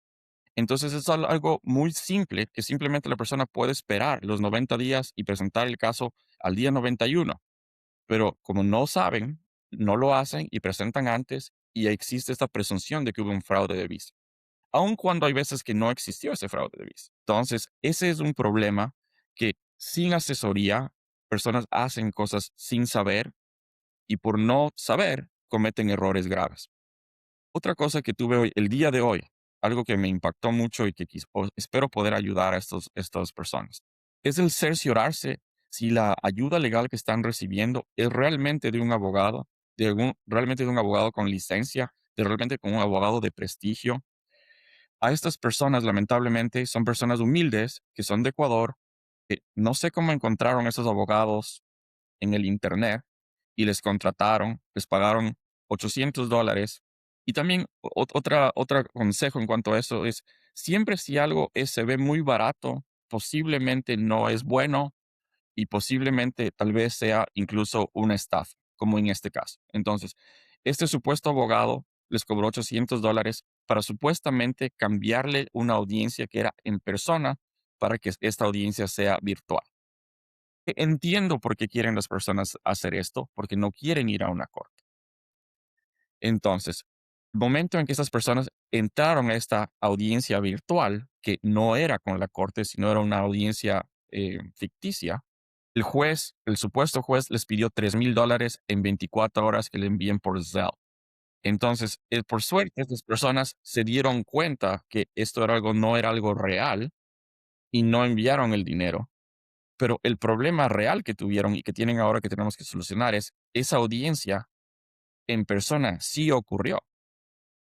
Entonces es algo muy simple que simplemente la persona puede esperar los 90 días y presentar el caso al día 91. Pero como no saben, no lo hacen y presentan antes y existe esta presunción de que hubo un fraude de visa, aun cuando hay veces que no existió ese fraude de visa. Entonces, ese es un problema que sin asesoría, personas hacen cosas sin saber y por no saber cometen errores graves. Otra cosa que tuve hoy, el día de hoy, algo que me impactó mucho y que espero poder ayudar a estas personas, es el cerciorarse si la ayuda legal que están recibiendo es realmente de un abogado, realmente de un abogado con licencia, de realmente con un abogado de prestigio. A estas personas, lamentablemente, son personas humildes que son de Ecuador, que no sé cómo encontraron esos abogados en el Internet y les contrataron, les pagaron $800. Y también otra consejo en cuanto a eso es, siempre si algo se ve muy barato, posiblemente no es bueno y posiblemente tal vez sea incluso una estafa, como en este caso. Entonces, este supuesto abogado les cobró $800 para supuestamente cambiarle una audiencia que era en persona para que esta audiencia sea virtual. Entiendo por qué quieren las personas hacer esto, porque no quieren ir a una corte. Entonces, el momento en que estas personas entraron a esta audiencia virtual, que no era con la corte, sino era una audiencia ficticia, el juez, el supuesto juez, les pidió $3,000 en 24 horas que le envíen por Zelle. Entonces, por suerte, estas personas se dieron cuenta que esto era algo, no era algo real y no enviaron el dinero. Pero el problema real que tuvieron y que tienen ahora que tenemos que solucionar es esa audiencia en persona sí ocurrió.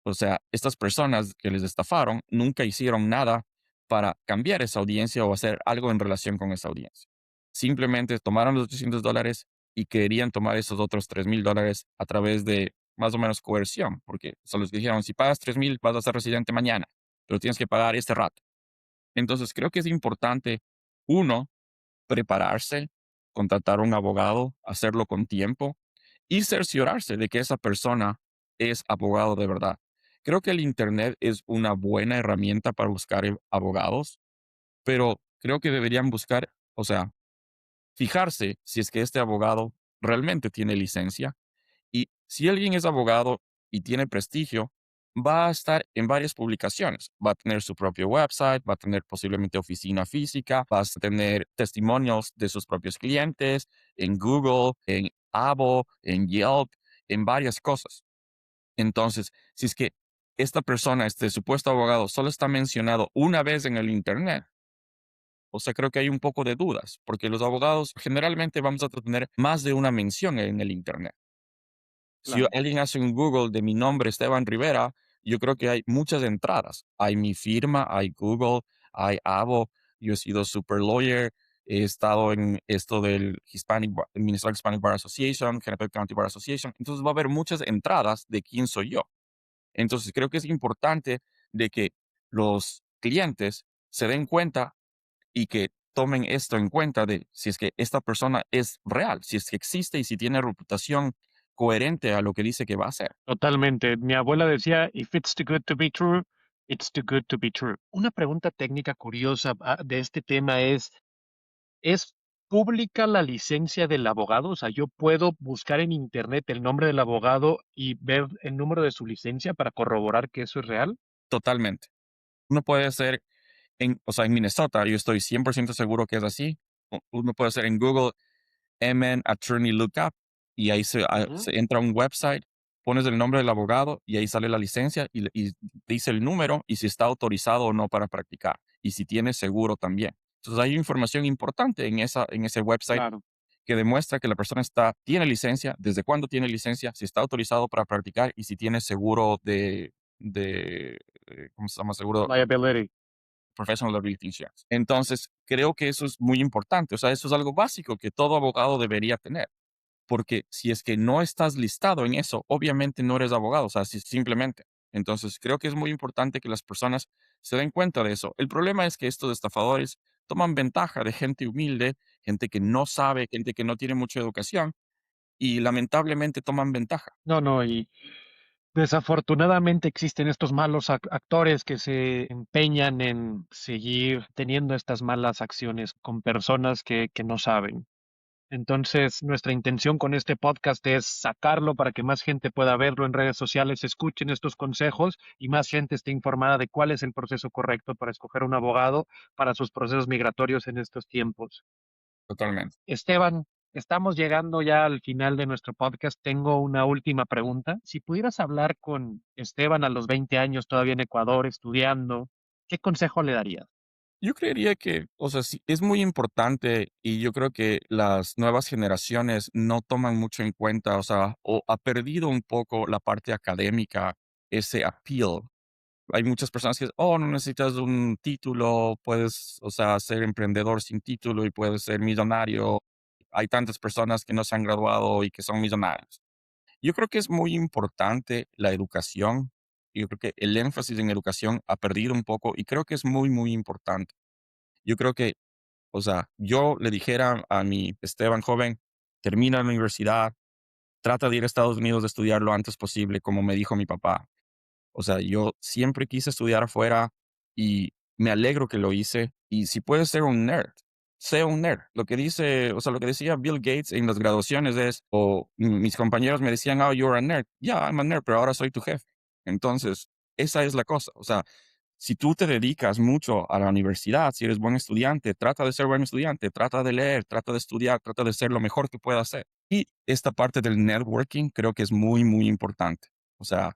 O sea, estas personas que les estafaron nunca hicieron nada para cambiar esa audiencia o hacer algo en relación con esa audiencia. Simplemente tomaron los $800 y querían tomar esos otros $3,000 a través de más o menos coerción, porque se les dijeron, si pagas 3,000 vas a ser residente mañana, pero tienes que pagar este rato. Entonces creo que es importante, uno, prepararse, contratar un abogado, hacerlo con tiempo y cerciorarse de que esa persona es abogado de verdad. Creo que el Internet es una buena herramienta para buscar abogados, pero creo que deberían buscar, o sea, fijarse si es que este abogado realmente tiene licencia y si alguien es abogado y tiene prestigio, va a estar en varias publicaciones. Va a tener su propio website, va a tener posiblemente oficina física, va a tener testimonios de sus propios clientes en Google, en Abo, en Yelp, en varias cosas. Entonces, si es que esta persona, este supuesto abogado, solo está mencionado una vez en el Internet, o sea, creo que hay un poco de dudas, porque los abogados generalmente vamos a tener más de una mención en el Internet. Si Claro. alguien hace un Google de mi nombre, Esteban Rivera, yo creo que hay muchas entradas. Hay mi firma, hay Google, hay Avo. Yo he sido super lawyer, he estado en esto del Minnesota Hispanic Bar Association, Hennepin County Bar Association. Entonces va a haber muchas entradas de quién soy yo. Entonces creo que es importante de que los clientes se den cuenta y que tomen esto en cuenta de si es que esta persona es real, si es que existe y si tiene reputación coherente a lo que dice que va a hacer. Totalmente. Mi abuela decía, if it's too good to be true, it's too good to be true. Una pregunta técnica curiosa de este tema ¿es pública la licencia del abogado? O sea, yo puedo buscar en internet el nombre del abogado y ver el número de su licencia para corroborar que eso es real. Totalmente. Uno puede hacer, o sea, en Minnesota, yo estoy 100% seguro que es así. uno puede hacer en Google MN Attorney Lookup y ahí Ujú. se entra a un website, pones el nombre del abogado y ahí sale la licencia y dice el número y si está autorizado o no para practicar y si tiene seguro también. Entonces hay información importante en ese website Claro. que demuestra que la persona tiene licencia, desde cuándo tiene licencia, si está autorizado para practicar y si tiene seguro ¿cómo se llama? Seguro Liability. Professional Liability Insurance. Entonces, creo que eso es muy importante. O sea, eso es algo básico que todo abogado debería tener. Porque si es que no estás listado en eso, obviamente no eres abogado, o sea, simplemente. Entonces, creo que es muy importante que las personas se den cuenta de eso. El problema es que estos estafadores toman ventaja de gente humilde, gente que no sabe, gente que no tiene mucha educación y lamentablemente toman ventaja. No, no, y desafortunadamente existen estos malos actores que se empeñan en seguir teniendo estas malas acciones con personas que no saben. Entonces, nuestra intención con este podcast es sacarlo para que más gente pueda verlo en redes sociales, escuchen estos consejos y más gente esté informada de cuál es el proceso correcto para escoger un abogado para sus procesos migratorios en estos tiempos. Totalmente. Esteban, estamos llegando ya al final de nuestro podcast. Tengo una última pregunta. Si pudieras hablar con Esteban a los 20 años, todavía en Ecuador, estudiando, ¿qué consejo le darías? Yo creería que, o sea, sí, es muy importante y yo creo que las nuevas generaciones no toman mucho en cuenta, o sea, o ha perdido un poco la parte académica, ese appeal. Hay muchas personas que, oh, no necesitas un título, puedes, o sea, ser emprendedor sin título y puedes ser millonario. Hay tantas personas que no se han graduado y que son millonarios. Yo creo que es muy importante la educación. Yo creo que el énfasis en educación ha perdido un poco y creo que es muy, muy importante. Yo creo que, o sea, yo le dijera a mi Esteban joven, termina la universidad, trata de ir a Estados Unidos a estudiar lo antes posible, como me dijo mi papá. O sea, yo siempre quise estudiar afuera y me alegro que lo hice. Y si puedes ser un nerd, sé un nerd. Lo que dice, o sea, lo que decía Bill Gates en las graduaciones es, o mis compañeros me decían, oh, you're a nerd. Yeah, I'm a nerd, pero ahora soy tu jefe. Entonces, esa es la cosa. O sea, si tú te dedicas mucho a la universidad, si eres buen estudiante, trata de ser buen estudiante, trata de leer, trata de estudiar, trata de ser lo mejor que puedas ser. Y esta parte del networking creo que es muy, muy importante. O sea,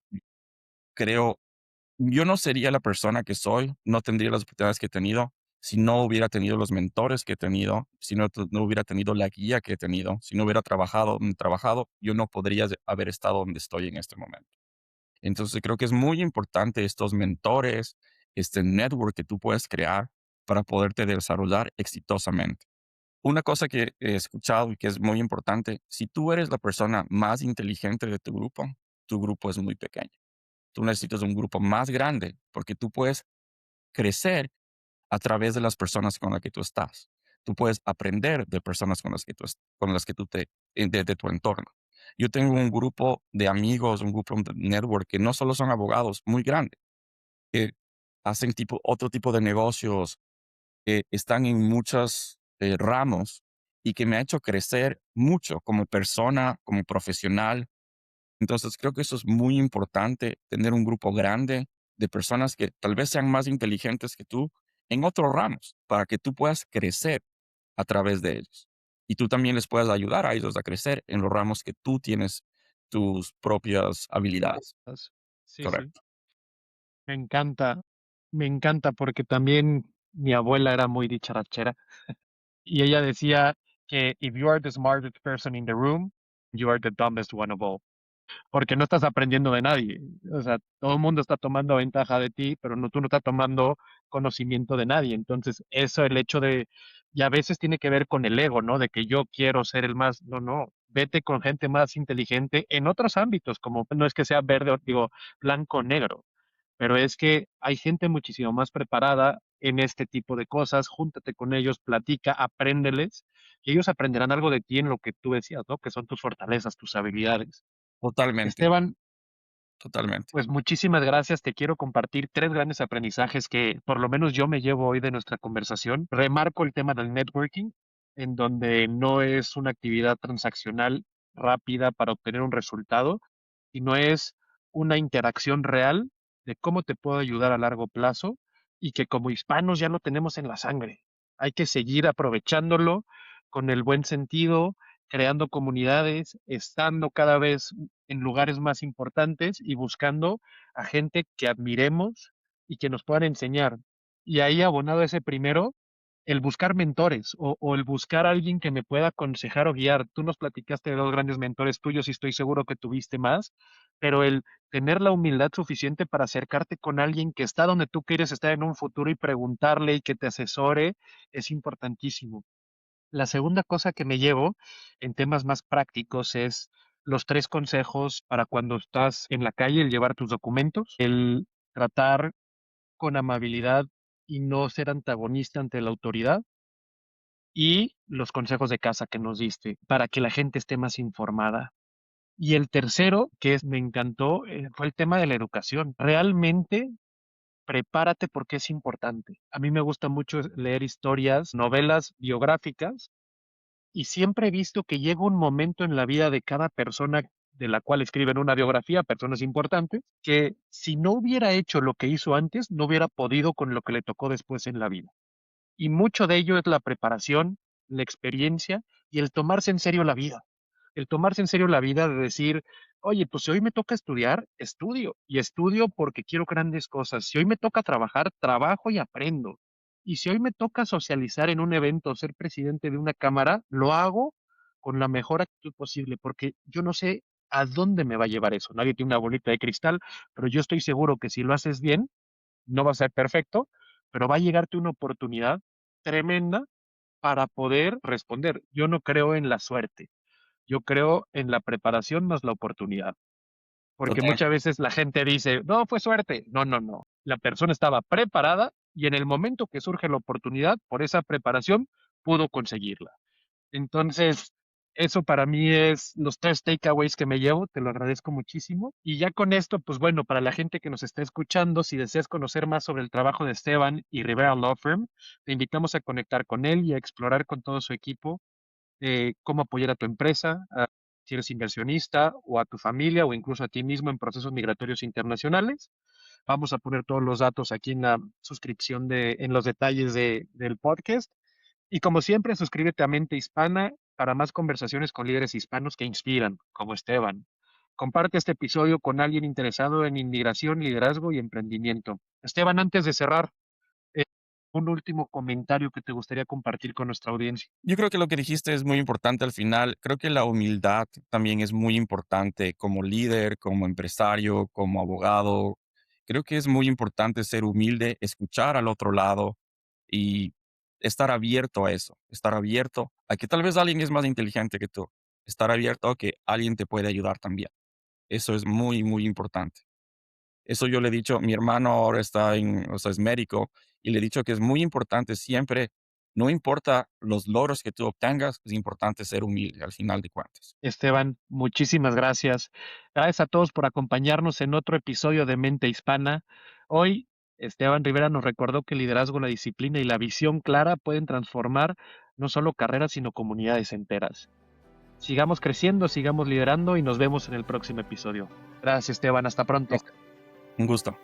creo yo no sería la persona que soy, no tendría las oportunidades que he tenido si no hubiera tenido los mentores que he tenido, si no hubiera tenido la guía que he tenido, si no hubiera trabajado, yo no podría haber estado donde estoy en este momento. Entonces creo que es muy importante estos mentores, este network que tú puedes crear para poderte desarrollar exitosamente. Una cosa que he escuchado y que es muy importante, si tú eres la persona más inteligente de tu grupo es muy pequeño. Tú necesitas un grupo más grande porque tú puedes crecer a través de las personas con las que tú estás. Tú puedes aprender de personas con las que tú de tu entorno. Yo tengo un grupo de amigos, un grupo de network que no solo son abogados, muy grande, que hacen otro tipo de negocios, que están en muchos ramos y que me ha hecho crecer mucho como persona, como profesional. Entonces, creo que eso es muy importante, tener un grupo grande de personas que tal vez sean más inteligentes que tú en otros ramos, para que tú puedas crecer a través de ellos. Y tú también les puedas ayudar a ellos a crecer en los ramos que tú tienes tus propias habilidades. Sí, sí. Correcto. Me encanta porque también mi abuela era muy dicharachera y ella decía que if you are the smartest person in the room, you are the dumbest one of all. Porque no estás aprendiendo de nadie. O sea, todo el mundo está tomando ventaja de ti, pero no, tú no estás tomando conocimiento de nadie. Entonces, eso, el hecho de, y a veces tiene que ver con el ego, ¿no? De que yo quiero ser el más, no, no, vete con gente más inteligente en otros ámbitos, como no es que sea verde o digo blanco o negro, pero es que hay gente muchísimo más preparada en este tipo de cosas, júntate con ellos, platica, apréndeles, y ellos aprenderán algo de ti en lo que tú decías, ¿no? Que son tus fortalezas, tus habilidades. Totalmente, Esteban, totalmente. pues muchísimas gracias. Te quiero compartir tres grandes aprendizajes que por lo menos yo me llevo hoy de nuestra conversación. Remarco el tema del networking, en donde no es una actividad transaccional rápida para obtener un resultado, sino es una interacción real de cómo te puedo ayudar a largo plazo y que como hispanos ya lo tenemos en la sangre. hay que seguir aprovechándolo con el buen sentido, creando comunidades, estando cada vez en lugares más importantes y buscando a gente que admiremos y que nos puedan enseñar. Y ahí abonado a ese primero, el buscar mentores o el buscar a alguien que me pueda aconsejar o guiar. Tú nos platicaste de dos grandes mentores tuyos y estoy seguro que tuviste más, pero el tener la humildad suficiente para acercarte con alguien que está donde tú quieres estar en un futuro y preguntarle y que te asesore es importantísimo. La segunda cosa que me llevo en temas más prácticos es los tres consejos para cuando estás en la calle, el llevar tus documentos, el tratar con amabilidad y no ser antagonista ante la autoridad, y los consejos de casa que nos diste para que la gente esté más informada. Y el tercero, me encantó, fue el tema de la educación. Realmente prepárate porque es importante. A mí me gusta mucho leer historias, novelas biográficas, y siempre he visto que llega un momento en la vida de cada persona de la cual escriben una biografía, personas importantes, que si no hubiera hecho lo que hizo antes, no hubiera podido con lo que le tocó después en la vida. Y mucho de ello es la preparación, la experiencia y el tomarse en serio la vida. El tomarse en serio la vida de decir, oye, pues si hoy me toca estudiar, estudio. Y estudio porque quiero grandes cosas. Si hoy me toca trabajar, trabajo y aprendo. Y si hoy me toca socializar en un evento, ser presidente de una cámara, lo hago con la mejor actitud posible, porque yo no sé a dónde me va a llevar eso. Nadie tiene una bolita de cristal, pero yo estoy seguro que si lo haces bien, no va a ser perfecto, pero va a llegarte una oportunidad tremenda para poder responder. Yo no creo en la suerte, yo creo en la preparación más la oportunidad, porque Total. muchas veces la gente dice, no, fue suerte. No, no, no. La persona estaba preparada y en el momento que surge la oportunidad, por esa preparación, pudo conseguirla. Entonces, eso para mí es los tres takeaways que me llevo, te lo agradezco muchísimo. Y ya con esto, pues bueno, para la gente que nos está escuchando, si deseas conocer más sobre el trabajo de Esteban y Rivera Law Firm, te invitamos a conectar con él y a explorar con todo su equipo cómo apoyar a tu empresa, si eres inversionista o a tu familia o incluso a ti mismo en procesos migratorios internacionales. Vamos a poner todos los datos aquí en la suscripción en los detalles del podcast. Y como siempre, suscríbete a Mente Hispana para más conversaciones con líderes hispanos que inspiran, como Esteban. Comparte este episodio con alguien interesado en inmigración, liderazgo y emprendimiento. Esteban, antes de cerrar, eh, un último comentario que te gustaría compartir con nuestra audiencia. Yo creo que lo que dijiste es muy importante al final. Creo que la humildad también es muy importante como líder, como empresario, como abogado. Creo que es muy importante ser humilde, escuchar al otro lado y estar abierto a eso, estar abierto a que tal vez alguien es más inteligente que tú, estar abierto a que alguien te puede ayudar también. Eso es muy, muy importante. Eso yo le he dicho, mi hermano ahora está o sea, es médico, y le he dicho que es muy importante siempre, no importa los logros que tú obtengas, es importante ser humilde al final de cuentas. Esteban, muchísimas gracias. Gracias a todos por acompañarnos en otro episodio de Mente Hispana. Hoy, Esteban Rivera nos recordó que el liderazgo, la disciplina y la visión clara pueden transformar no solo carreras, sino comunidades enteras. Sigamos creciendo, sigamos liderando y nos vemos en el próximo episodio. Gracias, Esteban. Hasta pronto. Un gusto.